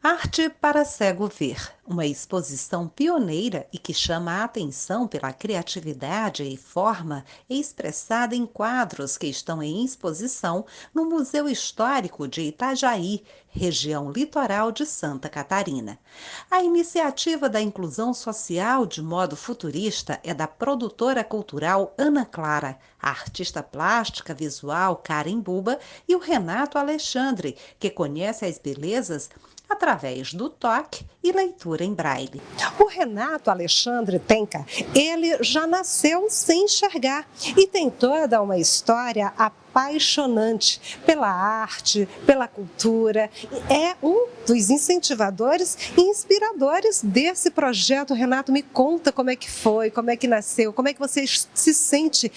Arte para Cego Ver, uma exposição pioneira e que chama a atenção pela criatividade e forma expressada em quadros que estão em exposição no Museu Histórico de Itajaí, região litoral de Santa Catarina. A iniciativa da inclusão social de modo futurista é da produtora cultural Ana Clara, a artista plástica visual Karen Buba e o Renato Alexandre, que conhece as belezas através do toque e leitura em braille. O Renato Alexandre Tenca, ele já nasceu sem enxergar e tem toda uma história apaixonante pela arte, pela cultura. É um dos incentivadores e inspiradores desse projeto. Renato, me conta como é que foi, como é que nasceu, como é que você se sente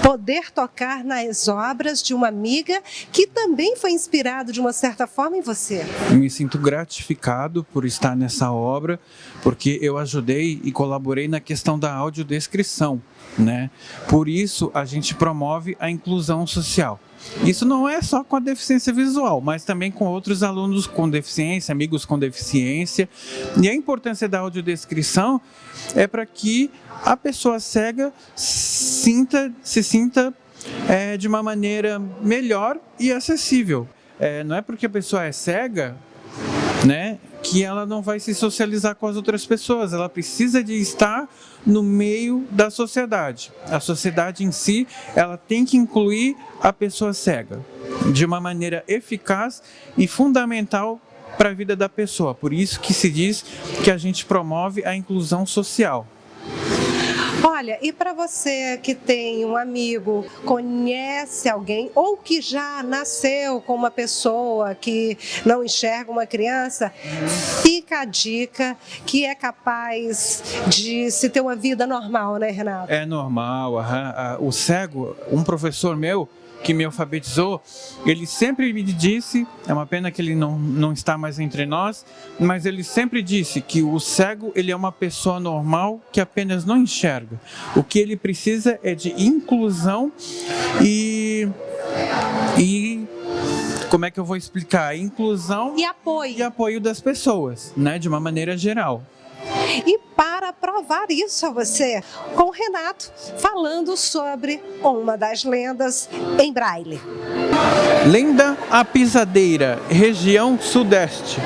poder tocar nas obras de uma amiga que também foi inspirado de uma certa forma em você. Eu me sinto gratificado por estar nessa obra, porque eu ajudei e colaborei na questão da audiodescrição, né? Por isso a gente promove a inclusão social. Isso não é só com a deficiência visual, mas também com outros alunos com deficiência, amigos com deficiência. E a importância da audiodescrição é para que a pessoa cega se sinta de uma maneira melhor e acessível. Não é porque a pessoa é cega, né, que ela não vai se socializar com as outras pessoas. Ela precisa de estar no meio da sociedade. A sociedade em si, ela tem que incluir a pessoa cega de uma maneira eficaz e fundamental para a vida da pessoa. Por isso que se diz que a gente promove a inclusão social. Olha, e para você que tem um amigo, conhece alguém ou que já nasceu com uma pessoa que não enxerga uma criança, fica a dica que é capaz de se ter uma vida normal, né, Renato? É normal. O cego, um professor meu que me alfabetizou, ele sempre me disse, é uma pena que ele não está mais entre nós, mas ele sempre disse que o cego, ele é uma pessoa normal que apenas não enxerga. O que ele precisa é de inclusão e como é que eu vou explicar? Inclusão e apoio das pessoas, né, de uma maneira geral. E para provar isso a você, com o Renato, falando sobre uma das lendas em braille. Lenda A Pisadeira, região sudeste.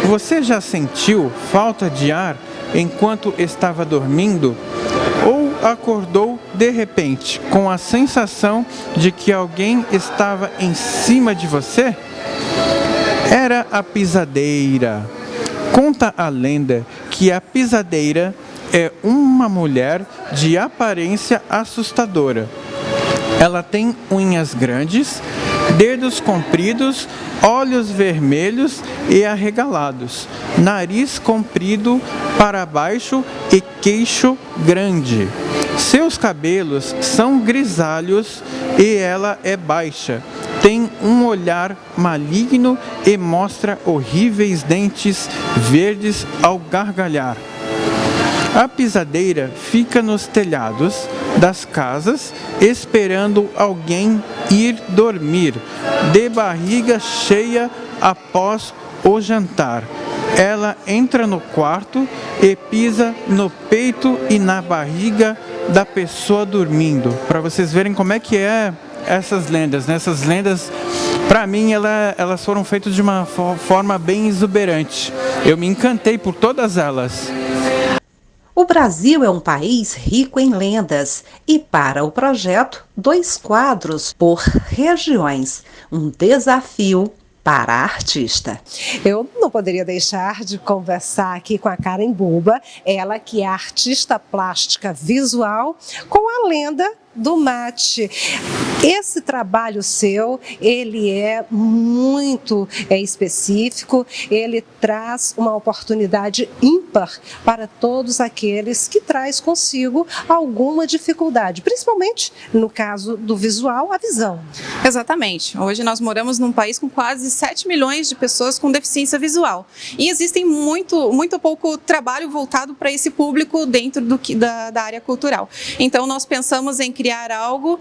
Você já sentiu falta de ar enquanto estava dormindo? Ou acordou de repente com a sensação de que alguém estava em cima de você? Era a pisadeira. Conta a lenda que a pisadeira é uma mulher de aparência assustadora. Ela tem unhas grandes, dedos compridos, olhos vermelhos e arregalados, nariz comprido para baixo e queixo grande. Seus cabelos são grisalhos e ela é baixa. Tem um olhar maligno e mostra horríveis dentes verdes ao gargalhar. A pisadeira fica nos telhados das casas esperando alguém ir dormir, de barriga cheia após o jantar. Ela entra no quarto e pisa no peito e na barriga da pessoa dormindo. Para vocês verem como é que é essas lendas, né? Essas lendas, para mim, elas foram feitas de uma forma bem exuberante. Eu me encantei por todas elas. O Brasil é um país rico em lendas e, para o projeto, 2 quadros por regiões, um desafio para a artista. Eu não poderia deixar de conversar aqui com a Karen Buba, ela que é artista plástica visual, com a lenda do mate. Esse trabalho seu, ele é muito específico, ele traz uma oportunidade ímpar para todos aqueles que traz consigo alguma dificuldade, principalmente no caso do visual, a visão. Exatamente. Hoje nós moramos num país com quase 7 milhões de pessoas com deficiência visual e existem muito pouco trabalho voltado para esse público dentro da área cultural. Então nós pensamos em criar criar algo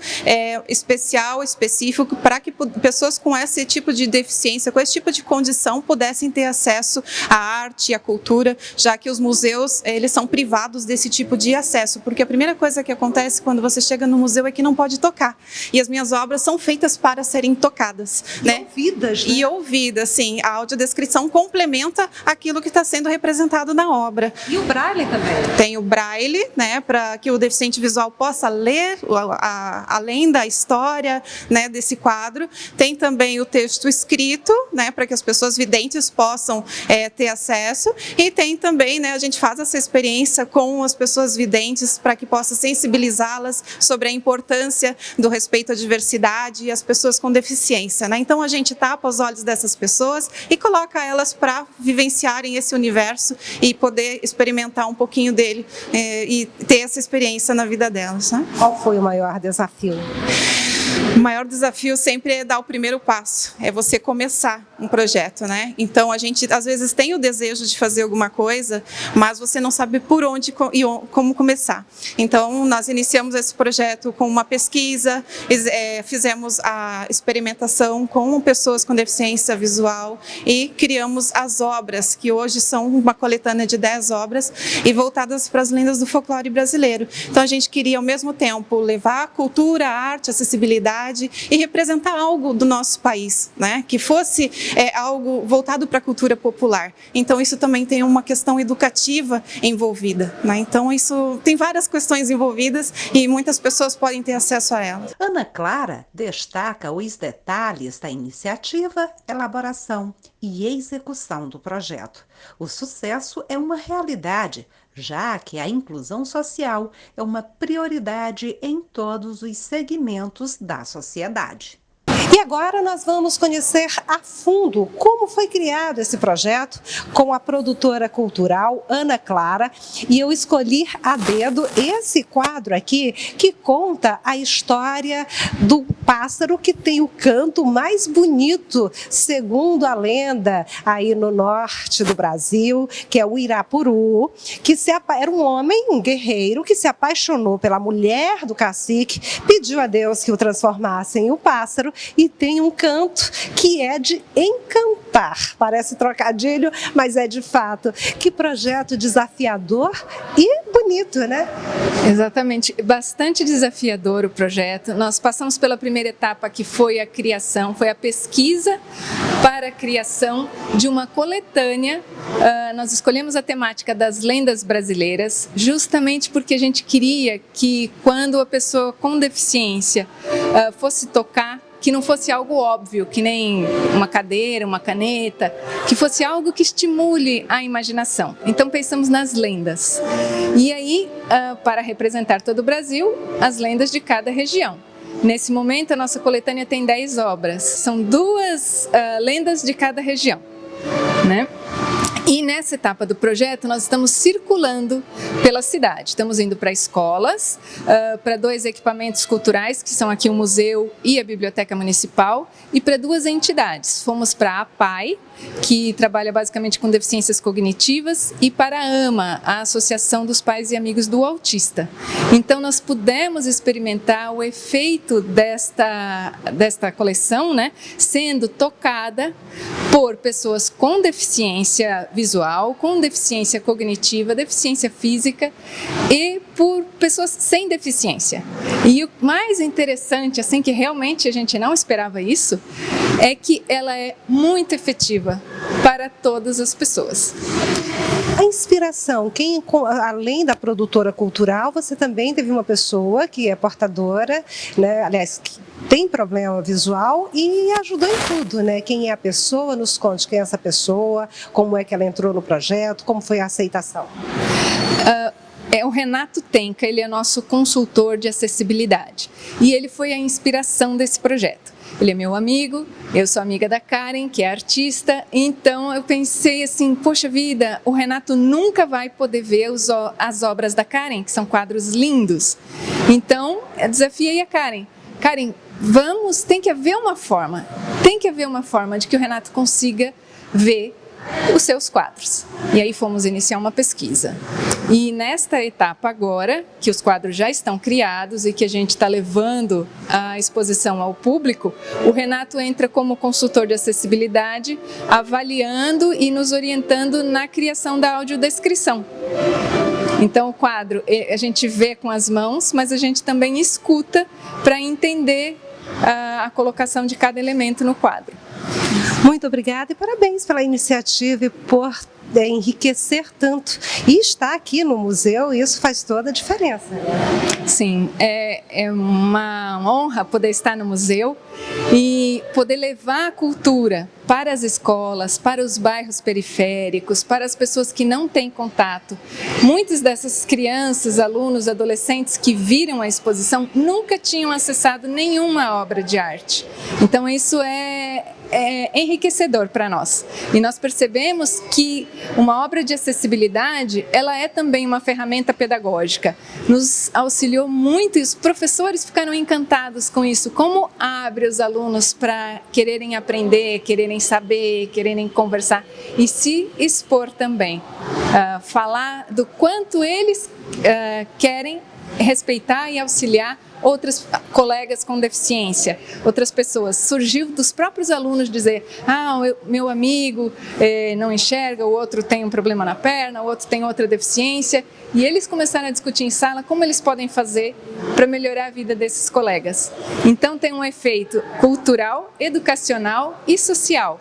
especial, específico, para que pessoas com esse tipo de deficiência, com esse tipo de condição, pudessem ter acesso à arte e à cultura, já que os museus, eles são privados desse tipo de acesso, porque a primeira coisa que acontece quando você chega no museu é que não pode tocar. E as minhas obras são feitas para serem tocadas, né? Ouvidas, né? E ouvidas, sim. A audiodescrição complementa aquilo que está sendo representado na obra. E o braille também? Tem o braille, né, para que o deficiente visual possa ler além da história, né, desse quadro. Tem também o texto escrito, né, para que as pessoas videntes possam ter acesso. E tem também, né, a gente faz essa experiência com as pessoas videntes para que possa sensibilizá-las sobre a importância do respeito à diversidade e às pessoas com deficiência, né? Então a gente tapa os olhos dessas pessoas e coloca elas para vivenciarem esse universo e poder experimentar um pouquinho dele e ter essa experiência na vida delas, né? Qual foi o maior desafio? O maior desafio sempre é dar o primeiro passo, é você começar um projeto, né? Então a gente às vezes tem o desejo de fazer alguma coisa, mas você não sabe por onde e como começar. Então nós iniciamos esse projeto com uma pesquisa, fizemos a experimentação com pessoas com deficiência visual e criamos as obras, que hoje são uma coletânea de 10 obras e voltadas para as lendas do folclore brasileiro. Então a gente queria ao mesmo tempo levar a cultura, a arte, a acessibilidade e representar algo do nosso país, né? Que fosse algo voltado para a cultura popular. Então isso também tem uma questão educativa envolvida, né? Então isso tem várias questões envolvidas e muitas pessoas podem ter acesso a elas. Ana Clara destaca os detalhes da iniciativa, elaboração e execução do projeto. O sucesso é uma realidade, já que a inclusão social é uma prioridade em todos os segmentos da sociedade. E agora nós vamos conhecer a fundo como foi criado esse projeto com a produtora cultural Ana Clara. E eu escolhi a dedo esse quadro aqui que conta a história do pássaro que tem o canto mais bonito, segundo a lenda, aí no norte do Brasil, que é o Irapuru, que era um homem, um guerreiro, que se apaixonou pela mulher do cacique, pediu a Deus que o transformasse em um pássaro e tem um canto que é de encantar. Parece trocadilho, mas é de fato. Que projeto desafiador e bonito, né? Exatamente. Bastante desafiador o projeto. Nós passamos pela primeira etapa, que foi a criação, foi a pesquisa para a criação de uma coletânea. Nós escolhemos a temática das lendas brasileiras, justamente porque a gente queria que, quando a pessoa com deficiência fosse tocar, que não fosse algo óbvio, que nem uma cadeira, uma caneta, que fosse algo que estimule a imaginação. Então pensamos nas lendas. E aí, para representar todo o Brasil, as lendas de cada região. Nesse momento, a nossa coletânea tem 10 obras. São 2 lendas de cada região, né? E nessa etapa do projeto nós estamos circulando pela cidade, estamos indo para escolas, para 2 equipamentos culturais, que são aqui o museu e a biblioteca municipal, e para 2 entidades. Fomos para a APAI, que trabalha basicamente com deficiências cognitivas, e para a AMA, a Associação dos Pais e Amigos do Autista. Então nós pudemos experimentar o efeito desta coleção, né, sendo tocada por pessoas com deficiência visual, com deficiência cognitiva, deficiência física e por pessoas sem deficiência. E o mais interessante, assim, que realmente a gente não esperava isso, é que ela é muito efetiva para todas as pessoas. A inspiração, além da produtora cultural, você também teve uma pessoa que é portadora, né, aliás, que tem problema visual e ajudou em tudo, né? Quem é a pessoa? Nos conte quem é essa pessoa, como é que ela entrou no projeto, como foi a aceitação. É o Renato Tenca, ele é nosso consultor de acessibilidade e ele foi a inspiração desse projeto. Ele é meu amigo, eu sou amiga da Karen, que é artista, então eu pensei assim, poxa vida, o Renato nunca vai poder ver as obras da Karen, que são quadros lindos. Então, eu desafiei a Karen, tem que haver uma forma de que o Renato consiga ver os seus quadros. E aí fomos iniciar uma pesquisa. E nesta etapa agora, que os quadros já estão criados e que a gente está levando a exposição ao público, o Renato entra como consultor de acessibilidade, avaliando e nos orientando na criação da audiodescrição. Então o quadro a gente vê com as mãos, mas a gente também escuta para entender a colocação de cada elemento no quadro. Muito obrigada e parabéns pela iniciativa e por enriquecer tanto. E estar aqui no museu, isso faz toda a diferença. Sim, é uma honra poder estar no museu e poder levar a cultura para as escolas, para os bairros periféricos, para as pessoas que não têm contato. Muitas dessas crianças, alunos, adolescentes que viram a exposição nunca tinham acessado nenhuma obra de arte. Então isso é enriquecedor para nós. E nós percebemos que uma obra de acessibilidade, ela é também uma ferramenta pedagógica. Nos auxiliou muito e os professores ficaram encantados com isso. Como abre os alunos para quererem aprender, quererem saber, quererem conversar e se expor também. Falar do quanto eles querem respeitar e auxiliar outros colegas com deficiência, outras pessoas. Surgiu dos próprios alunos dizer, meu amigo não enxerga, o outro tem um problema na perna, o outro tem outra deficiência, e eles começaram a discutir em sala como eles podem fazer para melhorar a vida desses colegas. Então tem um efeito cultural, educacional e social.